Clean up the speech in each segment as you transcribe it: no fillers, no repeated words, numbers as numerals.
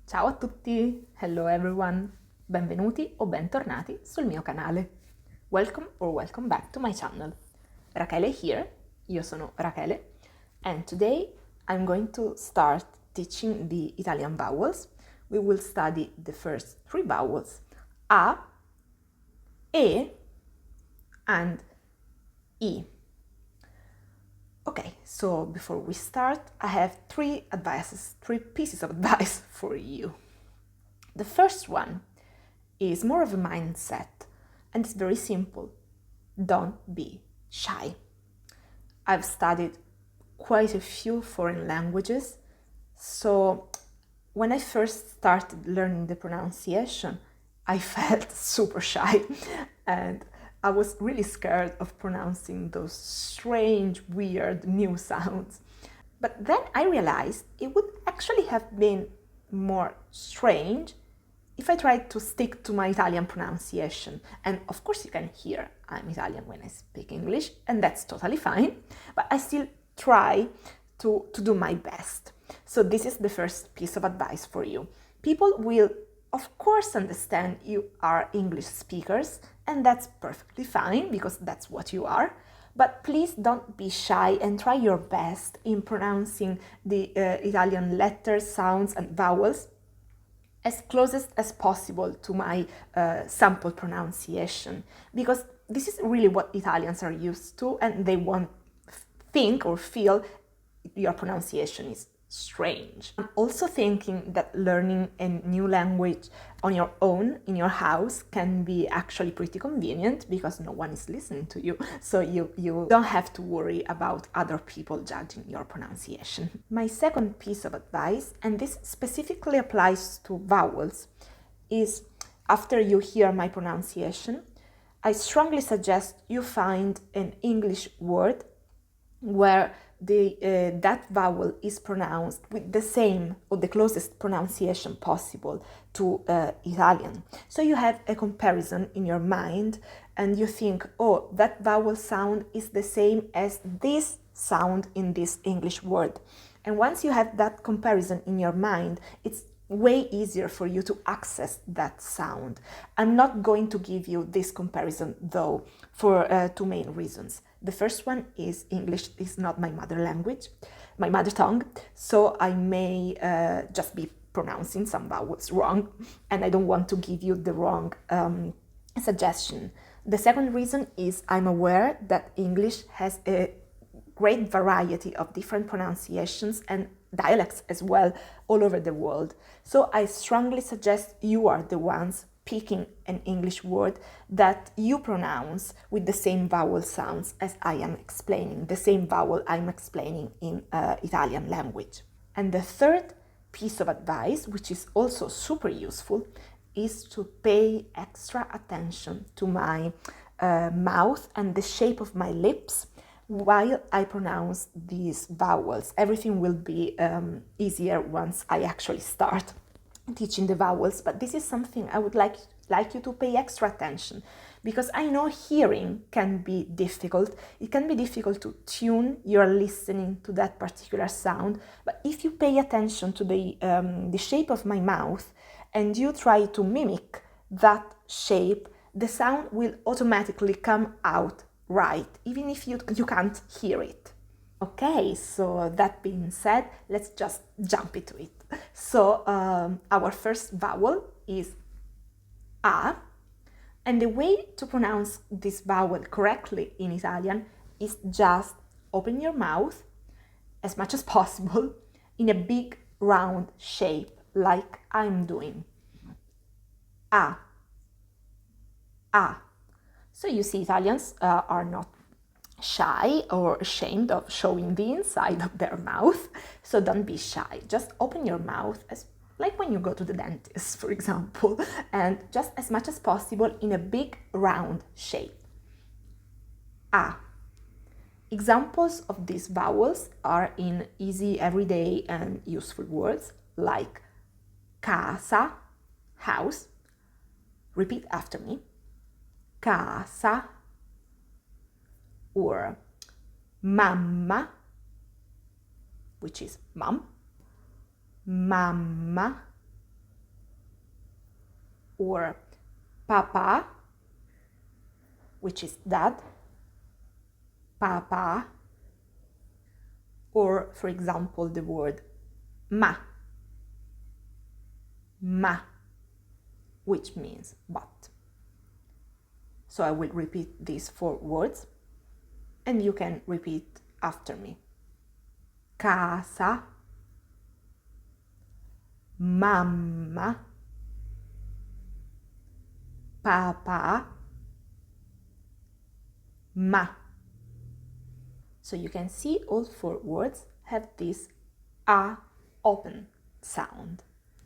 Ciao a tutti! Hello everyone! Benvenuti o bentornati sul mio canale. Welcome or welcome back to my channel. Rachele here, io sono Rachele, and today I'm going to start teaching the Italian vowels. We will study the first three vowels, A, E, and I. Okay, so before we start, I have three pieces of advice for you. The first one is more of a mindset, and it's very simple. Don't be shy. I've studied quite a few foreign languages, so when I first started learning the pronunciation, I felt super shy and I was really scared of pronouncing those strange, weird new sounds. But then I realized it would actually have been more strange if I tried to stick to my Italian pronunciation. And of course you can hear I'm Italian when I speak English, and that's totally fine, but I still try to do my best. So this is the first piece of advice for you. People will of course understand you are English speakers, and that's perfectly fine because that's what you are. But please don't be shy and try your best in pronouncing the Italian letters, sounds and vowels as closest as possible to my sample pronunciation, because this is really what Italians are used to, and they won't think or feel your pronunciation is strange. I'm also thinking that learning a new language on your own in your house can be actually pretty convenient because no one is listening to you, so you don't have to worry about other people judging your pronunciation. My second piece of advice, and this specifically applies to vowels, is after you hear my pronunciation, I strongly suggest you find an English word where that vowel is pronounced with the same or the closest pronunciation possible to Italian. So you have a comparison in your mind and you think, oh, that vowel sound is the same as this sound in this English word. And once you have that comparison in your mind, it's way easier for you to access that sound. I'm not going to give you this comparison though for two main reasons. The first one is English is not my mother language, my mother tongue, so I may just be pronouncing some vowels wrong, and I don't want to give you the wrong suggestion. The second reason is I'm aware that English has a great variety of different pronunciations and dialects as well all over the world. So I strongly suggest you are the ones picking an English word that you pronounce with the same vowel sounds as I am explaining, the same vowel I'm explaining in Italian language. And the third piece of advice, which is also super useful, is to pay extra attention to my mouth and the shape of my lips while I pronounce these vowels. Everything will be easier once I actually start teaching the vowels, but this is something I would like you to pay extra attention, because I know hearing can be difficult. It can be difficult to tune your listening to that particular sound, but if you pay attention to the shape of my mouth and you try to mimic that shape, the sound will automatically come out right, even if you can't hear it. Okay, so that being said, let's just jump into it. So our first vowel is A, and the way to pronounce this vowel correctly in Italian is just open your mouth as much as possible in a big round shape like I'm doing. A. A. So you see, Italians are not shy or ashamed of showing the inside of their mouth, so don't be shy. Just open your mouth like when you go to the dentist, for example, and just as much as possible in a big round shape. A. Examples of these vowels are in easy everyday and useful words like casa, house. Repeat after me. Casa, or mamma, which is mom, mamma, or papa, which is dad, papa, or for example the word ma, which means but. So I will repeat these 4 words and you can repeat after me. Casa, mamma, papà, ma. So you can see all 4 words have this a open sound.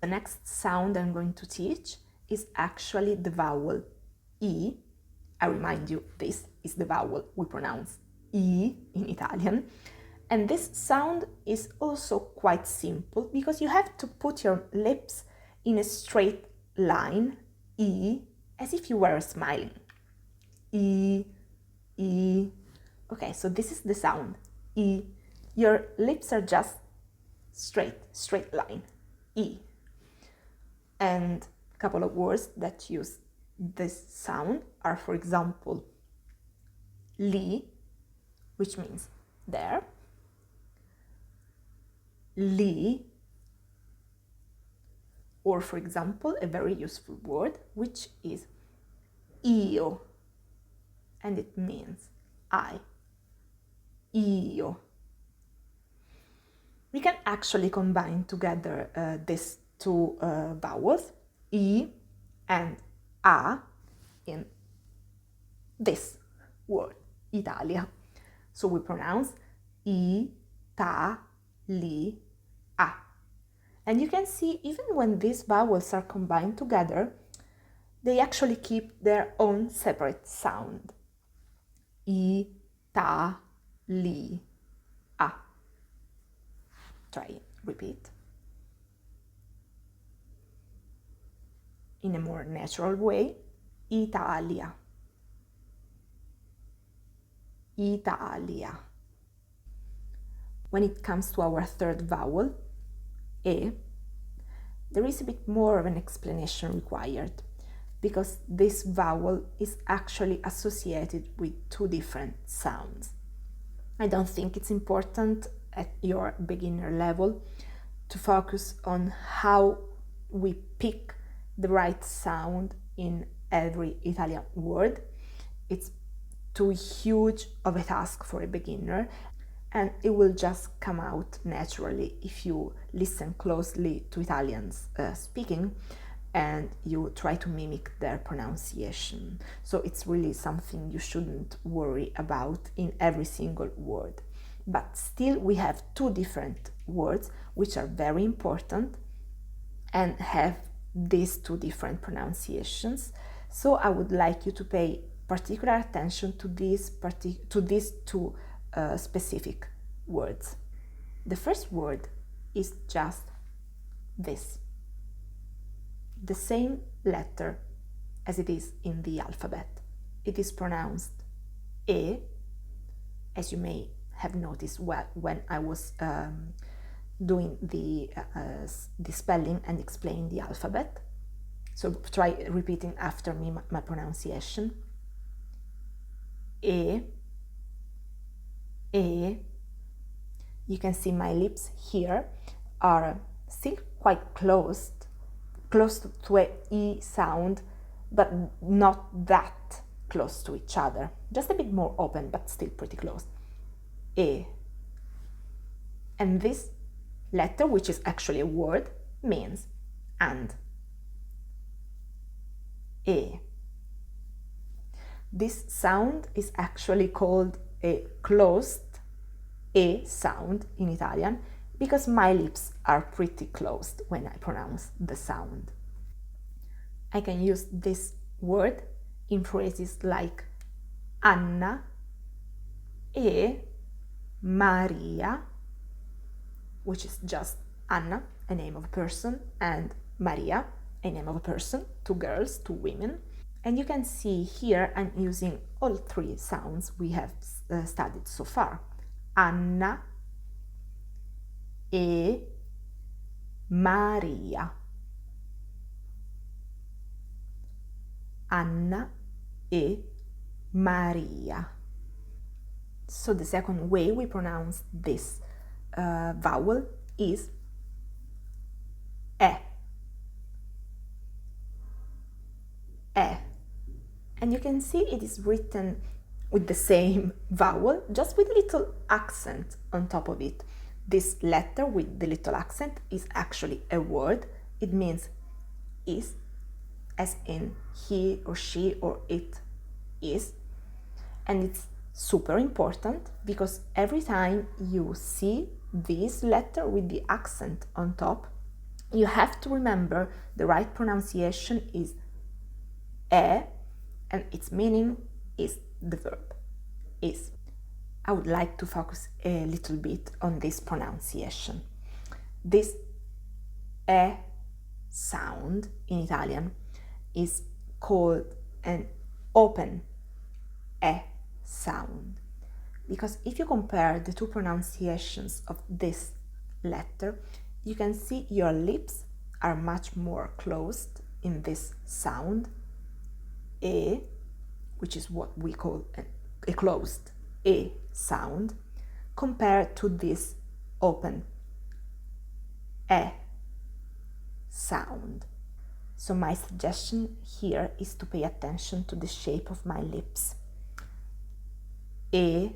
The next sound I'm going to teach is actually the vowel E. I remind you, this is the vowel we pronounce E in Italian. And this sound is also quite simple because you have to put your lips in a straight line, E, as if you were smiling. E, E. Okay, so this is the sound, E. Your lips are just straight line, E. And a couple of words that use this sound are, for example, lì, which means there, lì, or for example, a very useful word, which is io, and it means I, io. We can actually combine together these 2 vowels, I and A, in this word, Italia. So we pronounce I, ta, li, a. And you can see even when these vowels are combined together, they actually keep their own separate sound. I, ta, li, a. Try, repeat. In a more natural way, Italia, Italia. When it comes to our 3rd vowel, E, there is a bit more of an explanation required because this vowel is actually associated with 2 different sounds. I don't think it's important at your beginner level to focus on how we pick the right sound in every Italian word. It's too huge of a task for a beginner, and it will just come out naturally if you listen closely to Italians speaking and you try to mimic their pronunciation. So it's really something you shouldn't worry about in every single word. But still we have 2 different words which are very important and have these 2 different pronunciations. So I would like you to pay particular attention to these 2 specific words. The first word is just this, the same letter as it is in the alphabet. It is pronounced E, as you may have noticed when I was doing the spelling and explaining the alphabet. So try repeating after me my pronunciation. E, E. You can see my lips here are still quite close to a E sound, but not that close to each other. Just a bit more open, but still pretty close. E. And this letter, which is actually a word, means and. E. This sound is actually called a closed E sound in Italian because my lips are pretty closed when I pronounce the sound. I can use this word in phrases like Anna e Maria, which is just Anna, a name of a person, and Maria, a name of a person, 2 girls, 2 women. And you can see here I'm using all 3 sounds we have studied so far. Anna e Maria. Anna e Maria. So the second way we pronounce this vowel is e. E. And you can see it is written with the same vowel, just with a little accent on top of it. This letter with the little accent is actually a word. It means is, as in he or she or it is. And it's super important because every time you see this letter with the accent on top, you have to remember the right pronunciation is e, and its meaning is the verb is. I would like to focus a little bit on this pronunciation. This e sound in Italian is called an open e sound, because if you compare the two pronunciations of this letter, you can see your lips are much more closed in this sound, e, which is what we call a closed e sound, compared to this open e sound. So my suggestion here is to pay attention to the shape of my lips. E,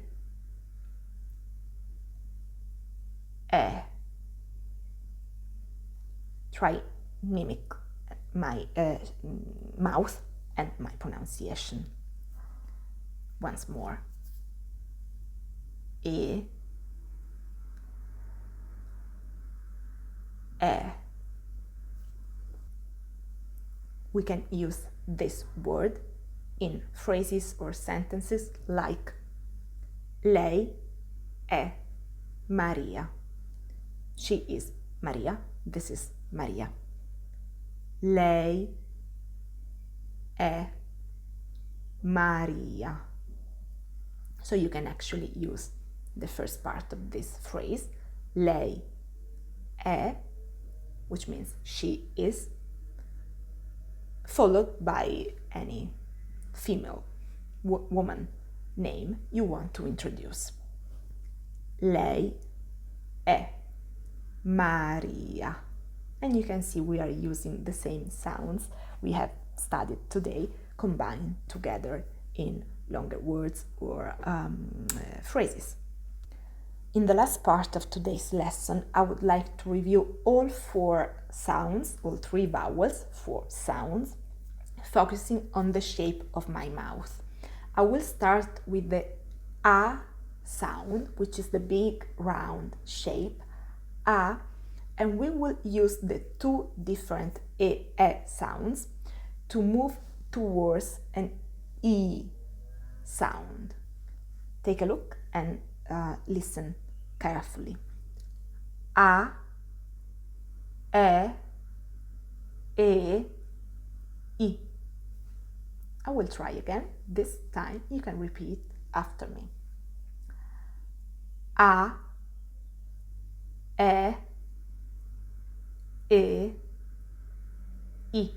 e. Try mimic my mouth and my pronunciation. Once more. E, e. We can use this word in phrases or sentences like lei è Maria. She is Maria. This is Maria. Lei è Maria. So you can actually use the first part of this phrase, lei è, which means she is, followed by any female woman name you want to introduce. Lei è Maria. And you can see we are using the same sounds we have studied today, combined together in longer words or phrases. In the last part of today's lesson, I would like to review all four sounds, all three vowels, four sounds, focusing on the shape of my mouth. I will start with the A sound, which is the big round shape, A, and we will use the two different E sounds to move towards an E sound. Take a look and listen carefully. A, E, I. I will try again. This time you can repeat after me. A, E, I.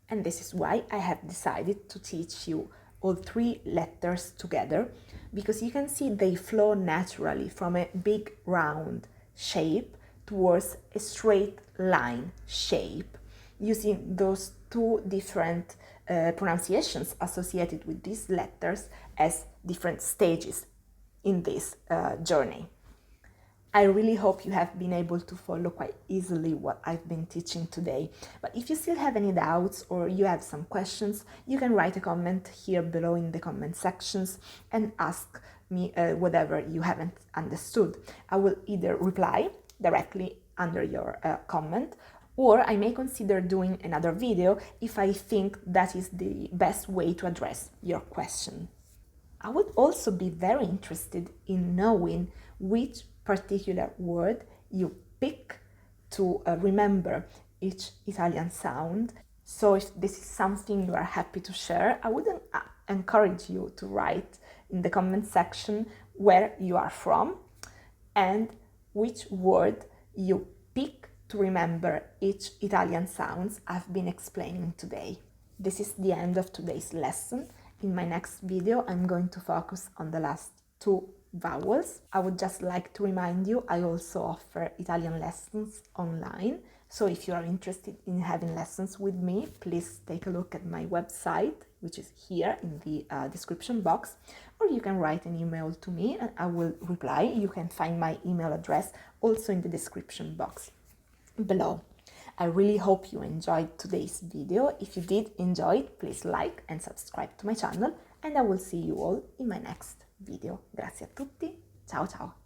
And this is why I have decided to teach you all three letters together, because you can see they flow naturally from a big round shape towards a straight line shape, using those two different pronunciations associated with these letters as different stages in this journey. I really hope you have been able to follow quite easily what I've been teaching today. But if you still have any doubts or you have some questions, you can write a comment here below in the comment sections and ask me whatever you haven't understood. I will either reply directly under your comment, or I may consider doing another video if I think that is the best way to address your question. I would also be very interested in knowing which particular word you pick to remember each Italian sound. So if this is something you are happy to share, I would encourage you to write in the comment section where you are from and which word you pick to remember each Italian sounds I've been explaining today. this is the end of today's lesson. In my next video, I'm going to focus on the last two vowels. I would just like to remind you, I also offer Italian lessons online. So if you are interested in having lessons with me, please take a look at my website, which is here in the description box, or you can write an email to me and I will reply. You can find my email address also in the description box below. I really hope you enjoyed today's video. If you did enjoy it, please like and subscribe to my channel, and I will see you all in my next video. Grazie a tutti, ciao ciao!